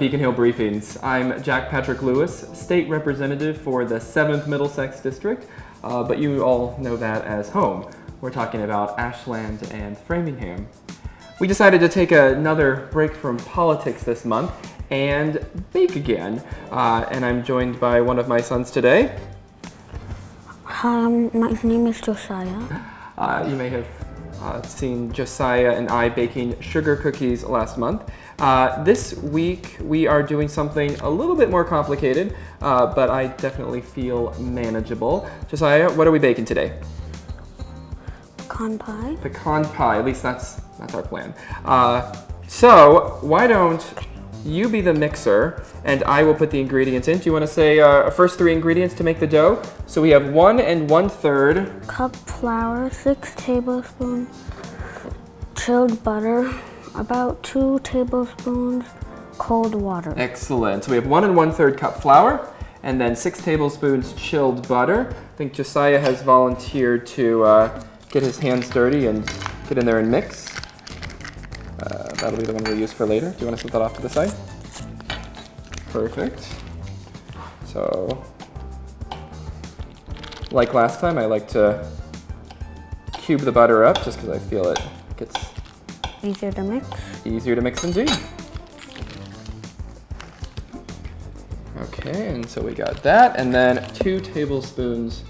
Beacon Hill Briefings. I'm Jack Patrick Lewis, State Representative for the 7th Middlesex District, but you all know that as home. We're talking about Ashland and Framingham. We decided to take another break from politics this month and bake again, and I'm joined by one of my sons today. Hi, my name is Josiah. You may have seen Josiah and I baking sugar cookies last month. This week we are doing something a little bit more complicated, but I definitely feel manageable. Josiah, what are we baking today? Pecan pie. Pecan pie, at least that's our plan. So why don't you be the mixer and I will put the ingredients in. Do you want to say first 3 ingredients to make the dough? So we have 1 1/3 cup flour, 6 tablespoons chilled butter, about 2 tablespoons cold water. Excellent. So we have 1 1/3 cup flour and then 6 tablespoons chilled butter. I think Josiah has volunteered to get his hands dirty and get in there and mix. That'll be the one we'll use for later. Do you want to set that off to the side? Perfect. So, like last time, I like to cube the butter up just because I feel it gets Easier to mix. Easier to mix indeed. Okay, and so we got that, and then 2 tablespoons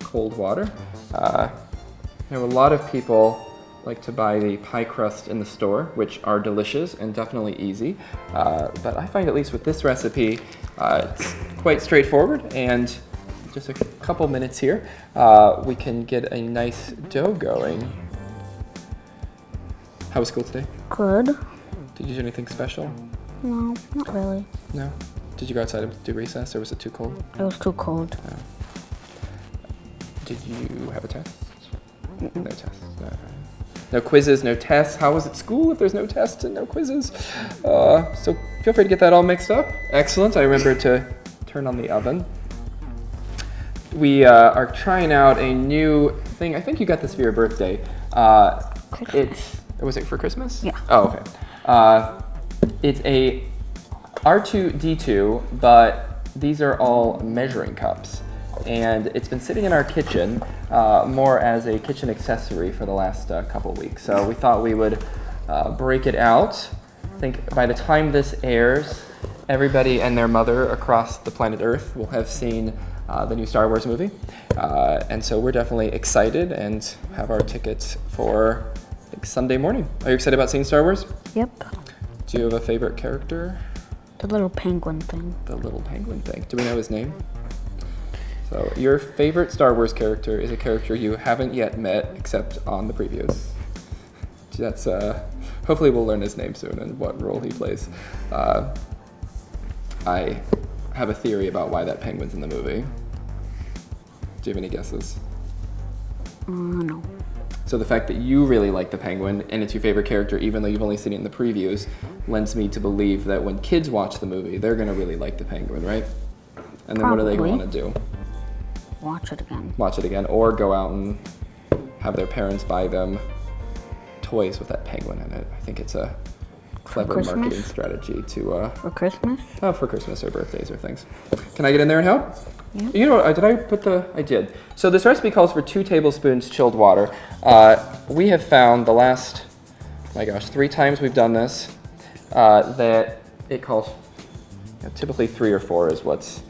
cold water. I know a lot of people like to buy the pie crust in the store, which are delicious and definitely easy. But I find, at least with this recipe, it's quite straightforward, and just a couple minutes here, we can get a nice dough going. How was school today? Good. Did you do anything special? No, not really. No? Did you go outside and do recess, or was it too cold? It was too cold. No. Did you have a test? No tests. No quizzes, no tests. How was it school if there's no tests and no quizzes? So feel free to get that all mixed up. Excellent. I remember to turn on the oven. We are trying out a new thing. I think you got this for your birthday. Was it for Christmas? Yeah. Oh, okay. It's a R2D2, but these are all measuring cups. And it's been sitting in our kitchen more as a kitchen accessory for the last couple weeks. So we thought we would break it out. I think by the time this airs, everybody and their mother across the planet Earth will have seen the new Star Wars movie. And so we're definitely excited and have our tickets for, I think, Sunday morning. Are you excited about seeing Star Wars? Yep. Do you have a favorite character? The little penguin thing. The little penguin thing. Do we know his name? So your favorite Star Wars character is a character you haven't yet met except on the previews. That's hopefully we'll learn his name soon and what role he plays. I have a theory about why that penguin's in the movie. Do you have any guesses? No. So the fact that you really like the penguin and it's your favorite character, even though you've only seen it in the previews, lends me to believe that when kids watch the movie, they're gonna really like the penguin, right? And then What are they going to do? Watch it again. Watch it again, or go out and have their parents buy them toys with that penguin in it. I think it's a clever marketing strategy to For Christmas? for Christmas or birthdays or things. Can I get in there and help? Yeah. You know what, I did. So this recipe calls for 2 tablespoons chilled water. We have found the last, 3 times we've done this, that it calls, typically 3 or 4 is what's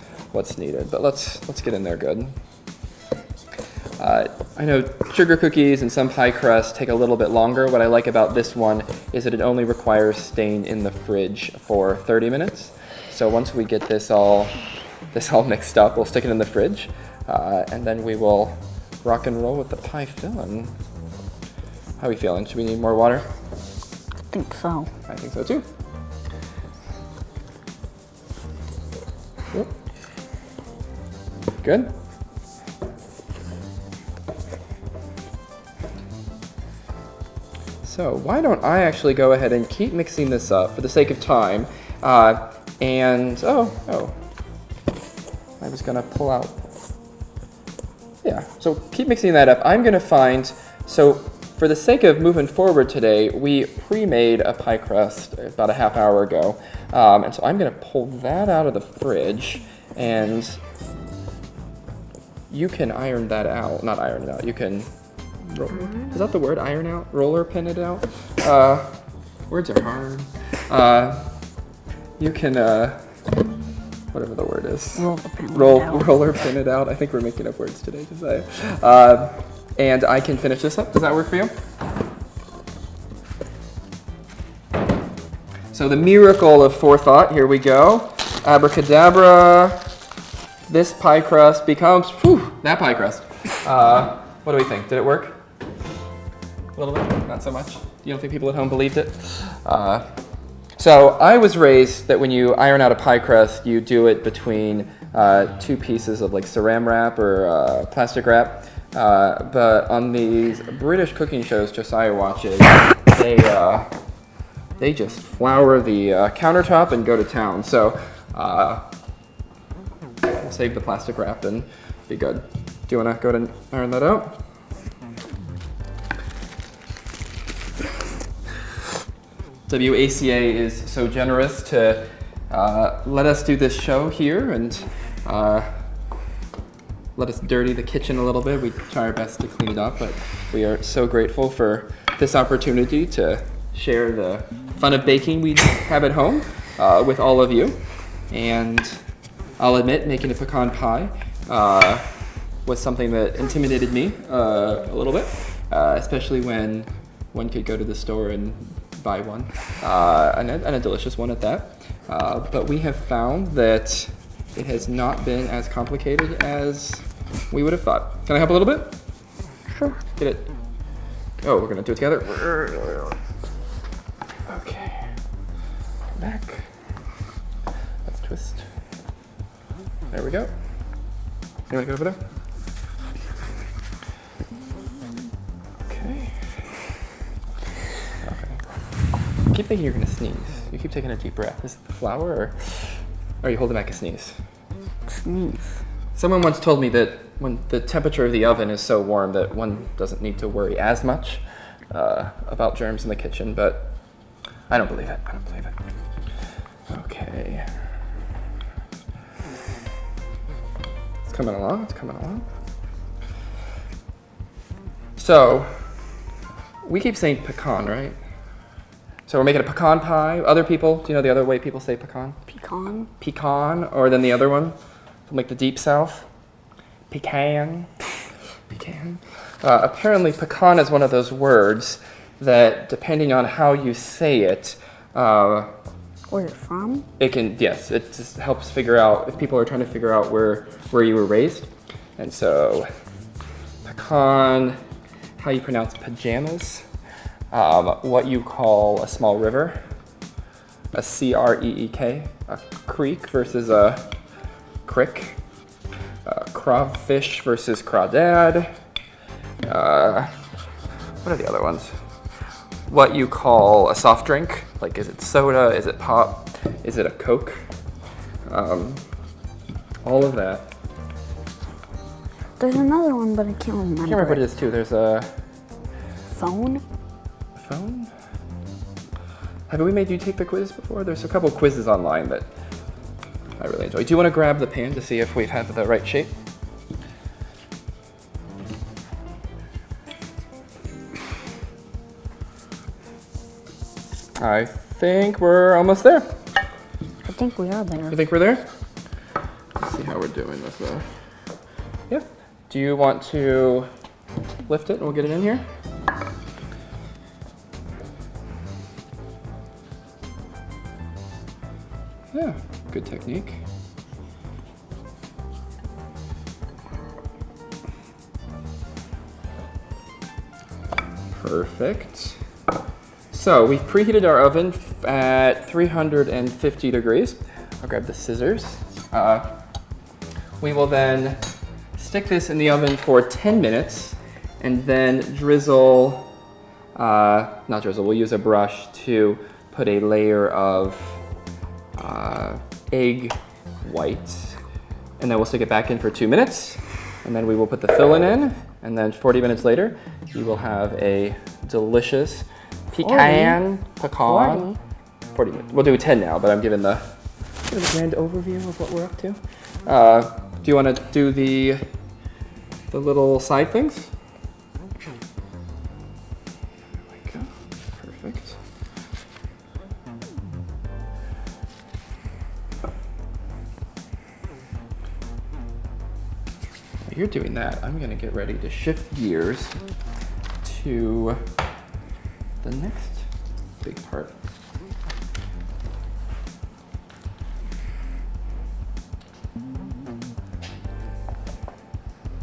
needed, but let's get in there good. I know sugar cookies and some pie crust take a little bit longer. What I like about this one is that it only requires staying in the fridge for 30 minutes. So once we get this all mixed up, we'll stick it in the fridge, and then we will rock and roll with the pie filling. How are we feeling? Should we need more water? I think so. I think so too. Yep. Good. So why don't I actually go ahead and keep mixing this up for the sake of time. I was gonna pull out. Yeah, so keep mixing that up. I'm gonna find, so for the sake of moving forward today, we pre-made a pie crust about a half hour ago. And so I'm gonna pull that out of the fridge, and you can iron that out. Not iron it out, you can, is that the word, iron out? Roller pin it out? Words are hard. You can, whatever the word is. Roller pin it out. I think we're making up words today, Josiah. And I can finish this up. Does that work for you? So the miracle of forethought, here we go. Abracadabra. This pie crust becomes, that pie crust. What do we think? Did it work? A little bit? Not so much? You don't think people at home believed it? So I was raised that when you iron out a pie crust, you do it between 2 pieces of like saran wrap or plastic wrap. But on these British cooking shows Josiah watches, they just flour the countertop and go to town. So we'll save the plastic wrap and be good. Do you want to go ahead and iron that out? WACA is so generous to let us do this show here and let us dirty the kitchen a little bit. We try our best to clean it up, but we are so grateful for this opportunity to share the fun of baking we have at home with all of you. And I'll admit, making a pecan pie was something that intimidated me a little bit, especially when one could go to the store and buy one, and a delicious one at that. But we have found that it has not been as complicated as we would have thought. Can I help a little bit? Sure. Get it. Oh, we're gonna do it together. Okay. Back. Let's twist. There we go. You wanna go over there? Okay. I keep thinking you're gonna sneeze. You keep taking a deep breath. Is it the flour, or are you holding back a sneeze? Sneeze. Someone once told me that when the temperature of the oven is so warm that one doesn't need to worry as much about germs in the kitchen, but I don't believe it. I don't believe it. Okay. It's coming along. It's coming along. So, we keep saying pecan, right? So we're making a pecan pie. Other people, do you know the other way people say pecan? Pecan. Pecan, or then the other one from like the deep south? Pecan. Pecan. Apparently pecan is one of those words that, depending on how you say it, Where it's from? it can, yes, it just helps figure out, if people are trying to figure out where you were raised. And so, pecan, how you pronounce pajamas, what you call a small river, a C-R-E-E-K, a creek versus a crick, crawfish versus crawdad, what are the other ones? What you call a soft drink, like is it soda, is it pop, is it a Coke, all of that. There's another one, but I can't remember. I can't remember what it is too. There's a Phone? phone? Have we made you take the quiz before? There's a couple quizzes online that I really enjoy. Do you want to grab the pan to see if we've had the right shape? I think we're almost there. I think we are there. You think we're there? Let's see how we're doing with the... Yeah. Do you want to lift it and we'll get it in here? Yeah, good technique. Perfect. So we've preheated our oven at 350 degrees. I'll grab the scissors. We will then stick this in the oven for 10 minutes and then drizzle, not drizzle, we'll use a brush to put a layer of egg white. And then we'll stick it back in for 2 minutes. And then we will put the filling in And then 40 minutes later, you will have a delicious pecan 40. 40 minutes. We'll do 10 now, but I'm giving the grand overview of what we're up to. Do you want to do the little side things? There we go. Perfect. While you're doing that, I'm going to get ready to shift gears to the next big part.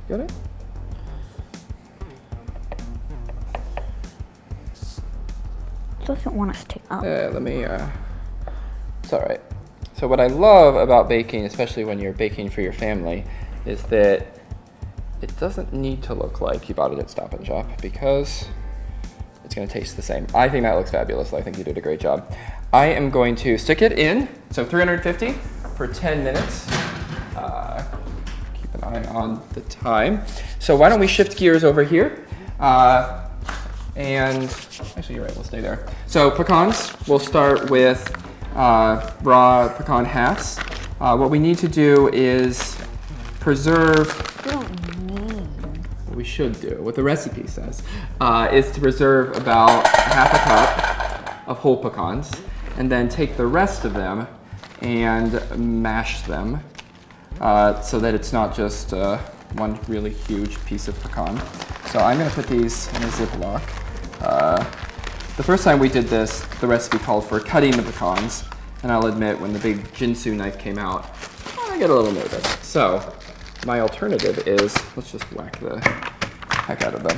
Got it? Doesn't want to stick up. Let me, it's all right. So what I love about baking, especially when you're baking for your family, is that it doesn't need to look like you bought it at Stop and Shop because it's going to taste the same. I think that looks fabulous. I think you did a great job. I am going to stick it in, so 350 for 10 minutes. Keep an eye on the time. So why don't we shift gears over here? And actually, you're right, we'll stay there. So pecans, we'll start with raw pecan halves. What we need to do is preserve, You don't need. what we should do, what the recipe says, is to preserve about half a cup of whole pecans and then take the rest of them and mash them so that it's not just one really huge piece of pecan. So I'm going to put these in a Ziploc. The first time we did this, the recipe called for cutting the pecans, and I'll admit when the big Jinsu knife came out, I get a little nervous. So my alternative is, let's just whack the heck out of them.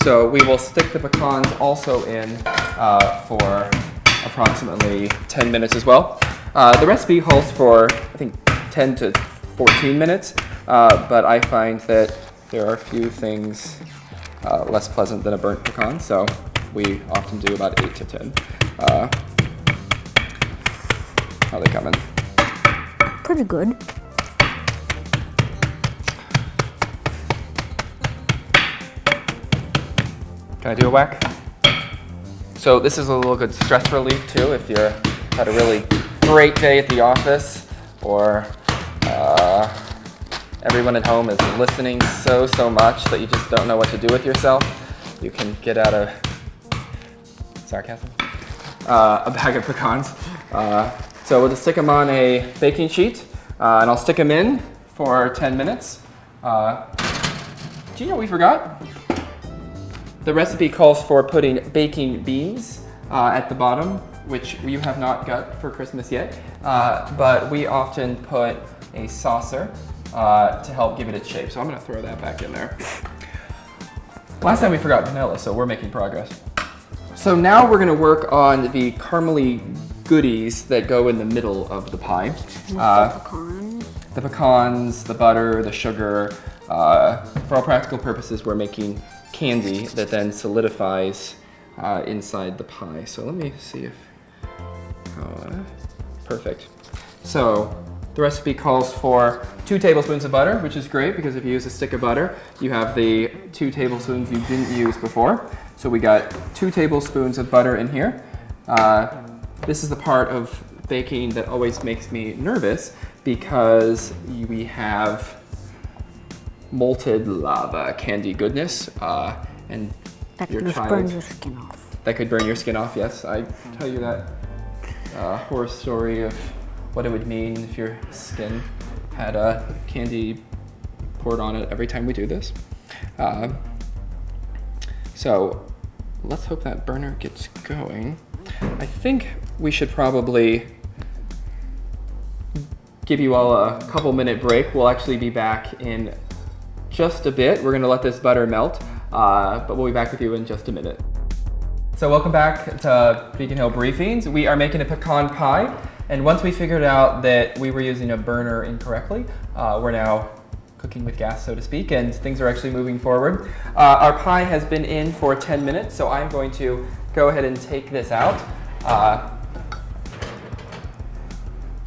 So we will stick the pecans also in for approximately 10 minutes as well. The recipe calls for, I think, 10 to 14 minutes, but I find that there are a few things less pleasant than a burnt pecan, so we often do about 8 to 10. How are they coming? Pretty good. Can I do a whack? So this is a little good stress relief too if you're had a really great day at the office or everyone at home is listening so much that you just don't know what to do with yourself. You can get out of sarcasm. A bag of pecans. So we'll just stick them on a baking sheet and I'll stick them in for 10 minutes. Do you know what we forgot? The recipe calls for putting baking beans at the bottom, which you have not got for Christmas yet, but we often put a saucer to help give it its shape. So I'm gonna throw that back in there. Last time we forgot vanilla, so we're making progress. So now we're gonna work on the caramely goodies that go in the middle of the pie. The pecans, the butter, the sugar. For all practical purposes, we're making candy that then solidifies inside the pie. So let me see if, perfect. So the recipe calls for 2 tablespoons of butter, which is great because if you use a stick of butter, you have the 2 tablespoons you didn't use before. So we got 2 tablespoons of butter in here. This is the part of baking that always makes me nervous because we have molted lava candy goodness, and That your could just child, burn your skin off. that could burn your skin off. Yes, I tell you that horror story of what it would mean if your skin had candy poured on it every time we do this. So let's hope that burner gets going. I think we should probably give you all a couple minute break. We'll actually be back in just a bit. We're gonna let this butter melt, but we'll be back with you in just a minute. So welcome back to Beacon Hill Briefings. We are making a pecan pie, and once we figured out that we were using a burner incorrectly, we're now cooking with gas, so to speak, and things are actually moving forward. Our pie has been in for 10 minutes, so I'm going to go ahead and take this out.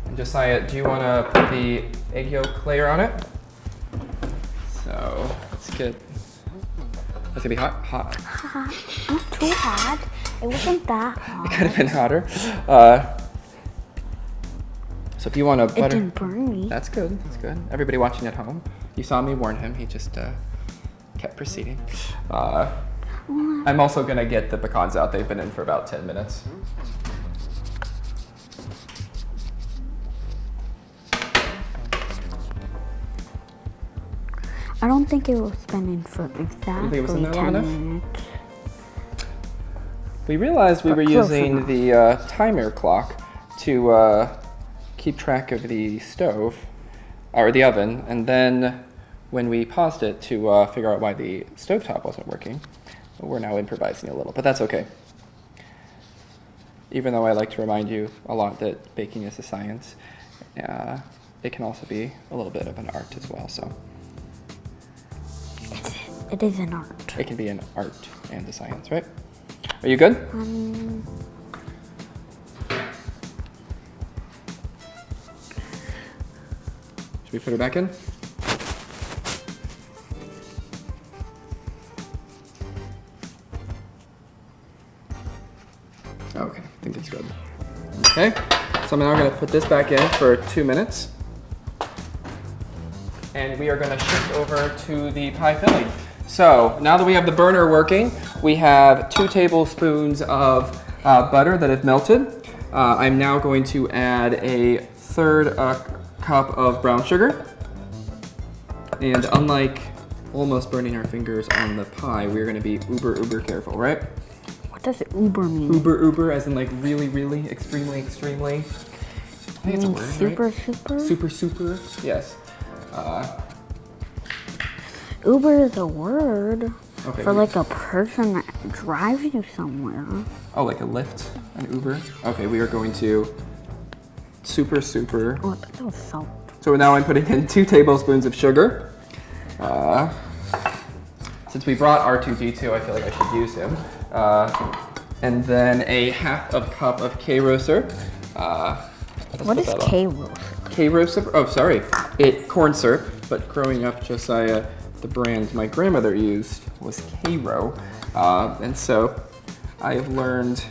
And Josiah, do you want to put the egg yolk layer on it? So let's get. That's gonna be hot. Not too hot. It wasn't that hot. It could have been hotter. So if you want to butter. It didn't burn me. That's good. That's good. Everybody watching at home, you saw me warn him. He just kept proceeding. I'm also gonna get the pecans out. They've been in for about 10 minutes. I don't think it was spinning for exactly it was 10 long enough? minutes. We realized we But were close using enough. the timer clock to keep track of the stove, or the oven, and then when we paused it to figure out why the stovetop wasn't working, we're now improvising a little, but that's okay. Even though I like to remind you a lot that baking is a science, it can also be a little bit of an art as well, so. It is an art. It can be an art and a science, right? Are you good? Should we put it back in? Okay, I think it's good. Okay, so I'm now going to put this back in for 2 minutes. And we are going to shift over to the pie filling. So now that we have the burner working, we have 2 tablespoons of butter that have melted. I'm now going to add a 1/3 cup of brown sugar. And unlike almost burning our fingers on the pie, we're going to be uber careful, right? What does uber mean? Uber as in like really, extremely. I think it's a word, right? Super, yes. Uber is a word Okay, for like a person that drives you somewhere. Oh, like a Lyft, an Uber? Okay, we are going to super. Oh, I thought that was salt. So now I'm putting in 2 tablespoons of sugar. Since we brought R2D2, I feel like I should use him. And then a 1/2 cup of Karo syrup. What is Karo? Karo syrup? Oh, sorry. Corn syrup. But growing up, Josiah, the brand my grandmother used was Karo. And so I have learned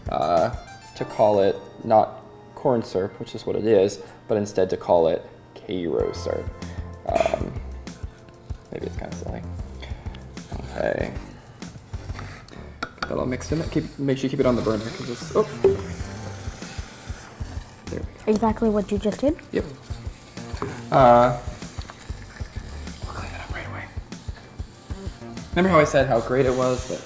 to call it not corn syrup, which is what it is, but instead to call it Karo syrup. Maybe it's kind of silly. Okay. Get that all mixed in. Make sure you keep it on the burner because it's. Oh. There we go. Exactly what you just did? Yep. We'll clean that up right away. Remember how I said how great it was, but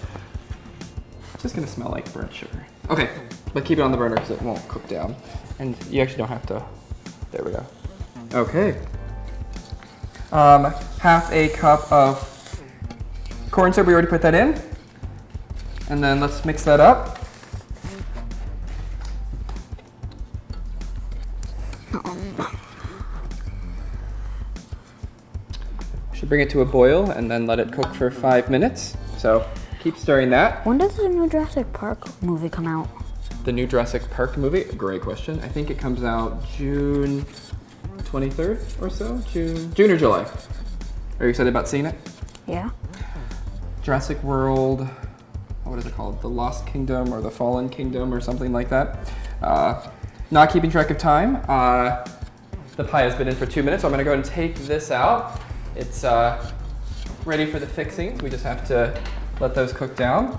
it's just gonna smell like burnt sugar. Okay, but keep it on the burner because it won't cook down. And you actually don't have to. There we go. Okay. 1/2 cup of corn syrup. We already put that in. And then let's mix that up. Should bring it to a boil and then let it cook for 5 minutes. So keep stirring that. When does the new Jurassic Park movie come out? The new Jurassic Park movie? Great question. I think it comes out June 23rd or so? June or July. Are you excited about seeing it? Yeah. Jurassic World, what is it called? The Lost Kingdom or the Fallen Kingdom or something like that. Not keeping track of time. The pie has been in for 2 minutes, so I'm gonna go ahead and take this out. It's ready for the fixings. We just have to let those cook down.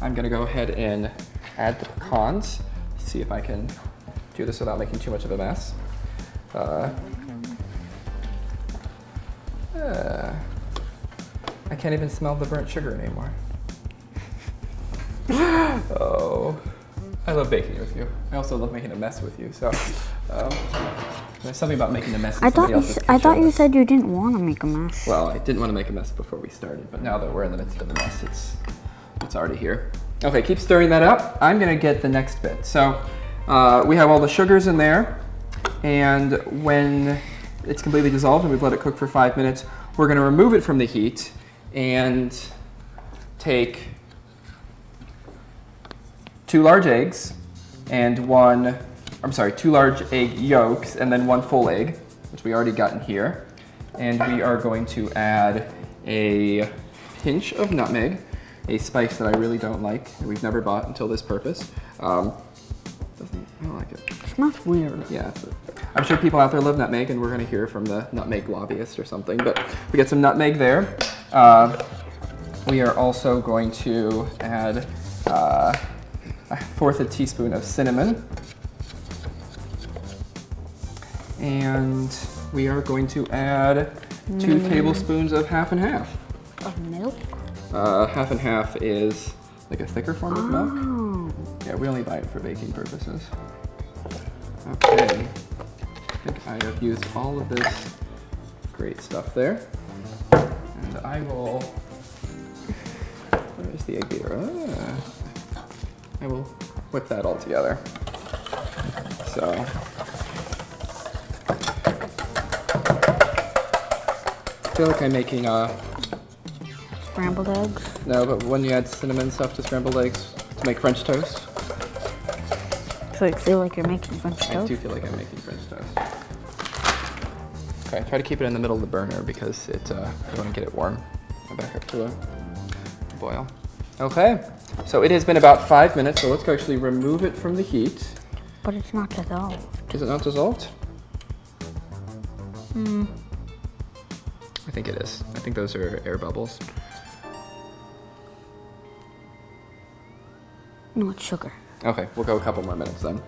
I'm gonna go ahead and add the pecans. See if I can do this without making too much of a mess. I can't even smell the burnt sugar anymore. Oh, I love baking with you. I also love making a mess with you. So there's something about making a mess. I thought you said you didn't want to make a mess. Well, I didn't want to make a mess before we started, but now that we're in the midst of the mess, it's already here. Okay, keep stirring that up. I'm gonna get the next bit. So we have all the sugars in there, and when it's completely dissolved and we've let it cook for 5 minutes, we're gonna remove it from the heat and take 2 large eggs and 2 large egg yolks and then 1 full egg, which we already got in here. And we are going to add a pinch of nutmeg, a spice that I really don't like, and we've never bought until this purpose. I don't like it. It smells weird. Yeah, I'm sure people out there love nutmeg, and we're gonna hear from the nutmeg lobbyist or something, but we get some nutmeg there. We are also going to add a 1/4 a teaspoon of cinnamon. And we are going to add 2 tablespoons of half and half. Of milk? Half and half is like a thicker form of milk. Yeah, we only buy it for baking purposes. Okay, I think I have used all of this great stuff there. And I will, where is the egg beater? I will whip that all together. So, I feel like I'm making scrambled eggs? No, but when you add cinnamon stuff to scrambled eggs to make French toast. So you feel like you're making French toast? I do feel like I'm making French toast. Okay, try to keep it in the middle of the burner because you want to get it warm. Go back up to the boil. Okay, so it has been about 5 minutes, so let's actually remove it from the heat. But it's not dissolved. Is it not dissolved? I think it is. I think those are air bubbles. No, it's sugar. Okay, we'll go a couple more minutes then.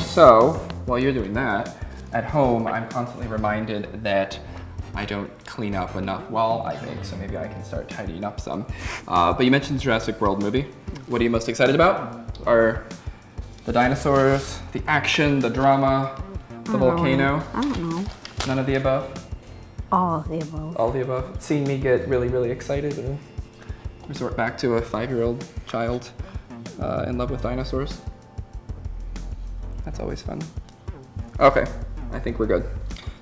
So, while you're doing that, at home I'm constantly reminded that I don't clean up enough while I bake, so maybe I can start tidying up some. But you mentioned the Jurassic World movie. What are you most excited about? Are the dinosaurs, the action, the drama, the volcano? I don't know. None of the above? All of the above. All of the above. Seeing me get really, really excited and resort back to a 5-year-old child in love with dinosaurs. That's always fun. Okay, I think we're good.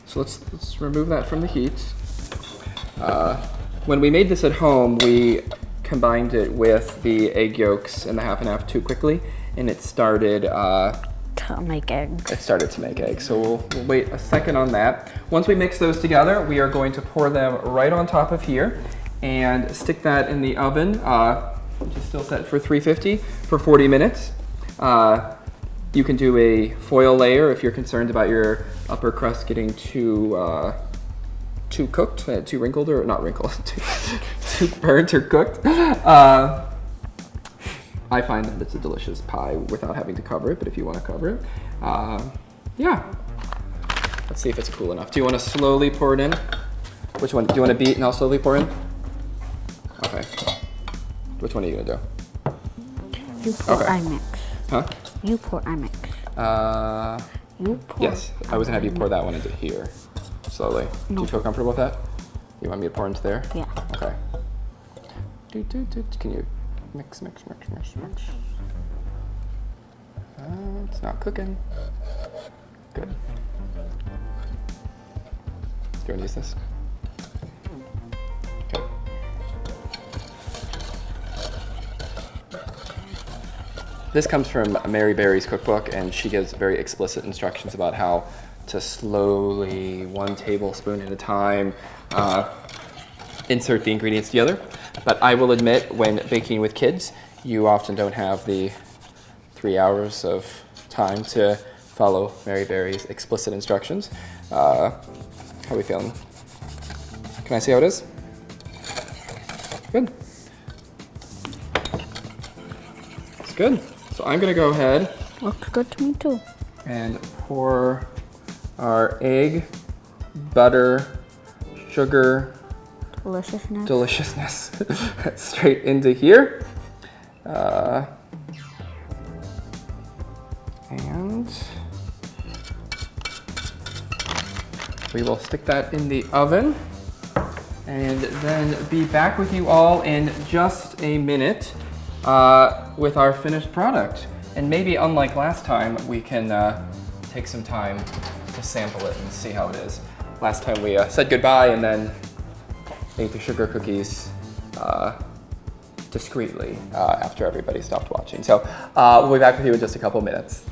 So let's remove that from the heat. When we made this at home, we combined it with the egg yolks and the half and half too quickly, and it started to make eggs. It started to make eggs, so we'll wait a second on that. Once we mix those together, we are going to pour them right on top of here and stick that in the oven, which is still set for 350 for 40 minutes. You can do a foil layer if you're concerned about your upper crust getting too cooked, too wrinkled, or not wrinkled, too burnt or cooked. I find that it's a delicious pie without having to cover it, but if you want to cover it, yeah. Let's see if it's cool enough. Do you want to slowly pour it in? Which one? Do you want to beat and I'll slowly pour in? Okay. Which one are you going to do? You pour, I mix. Huh? You pour, I mix. You pour. Yes, I was going to have you pour that one into here, slowly. No. Do you feel comfortable with that? You want me to pour into there? Yeah. Okay. Can you mix? It's not cooking. Good. Do you want to use this? Okay. This comes from Mary Berry's cookbook, and she gives very explicit instructions about how to slowly, 1 tablespoon at a time, insert the ingredients together. But I will admit, when baking with kids, you often don't have the 3 hours of time to follow Mary Berry's explicit instructions. How are we feeling? Can I see how it is? Good. It's good. So I'm gonna go ahead. Looks good to me too. And pour our egg, butter, sugar, deliciousness straight into here. And we will stick that in the oven and then be back with you all in just a minute with our finished product. And maybe unlike last time, we can take some time to sample it and see how it is. Last time we said goodbye and then ate the sugar cookies discreetly after everybody stopped watching. So we'll be back with you in just a couple minutes.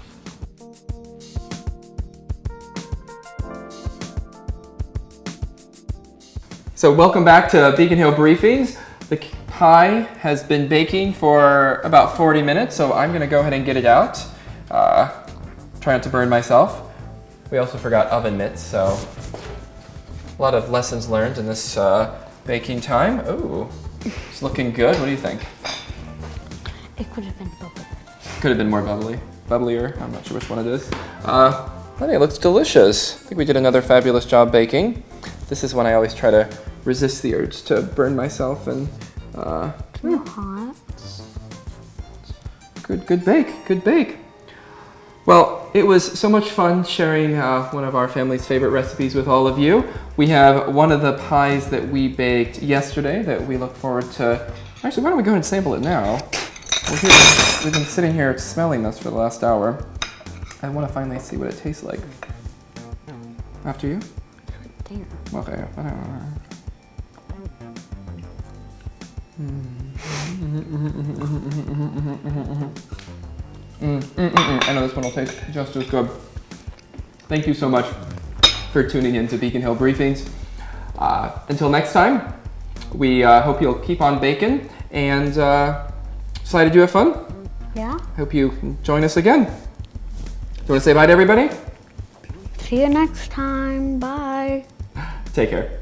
So welcome back to Beacon Hill Briefings. The pie has been baking for about 40 minutes, so I'm gonna go ahead and get it out. Try not to burn myself. We also forgot oven mitts, so a lot of lessons learned in this baking time. Ooh, it's looking good. What do you think? It could have been bubbly. Could have been more bubbly. Bubblier, I'm not sure which one it is. I think it looks delicious. I think we did another fabulous job baking. This is when I always try to resist the urge to burn myself and Hot. good bake. Well, it was so much fun sharing one of our family's favorite recipes with all of you. We have one of the pies that we baked yesterday that we look forward to. Actually, why don't we go ahead and sample it now? We've been sitting here smelling this for the last hour. I want to finally see what it tastes like. After you? Damn. Okay, whatever. I know this one will taste just as good. Thank you so much for tuning in to Beacon Hill Briefings. Until next time, we hope you'll keep on baking, and Sly, did you have fun? Yeah. Hope you join us again. Do you want to say bye to everybody? See you next time. Bye. Take care.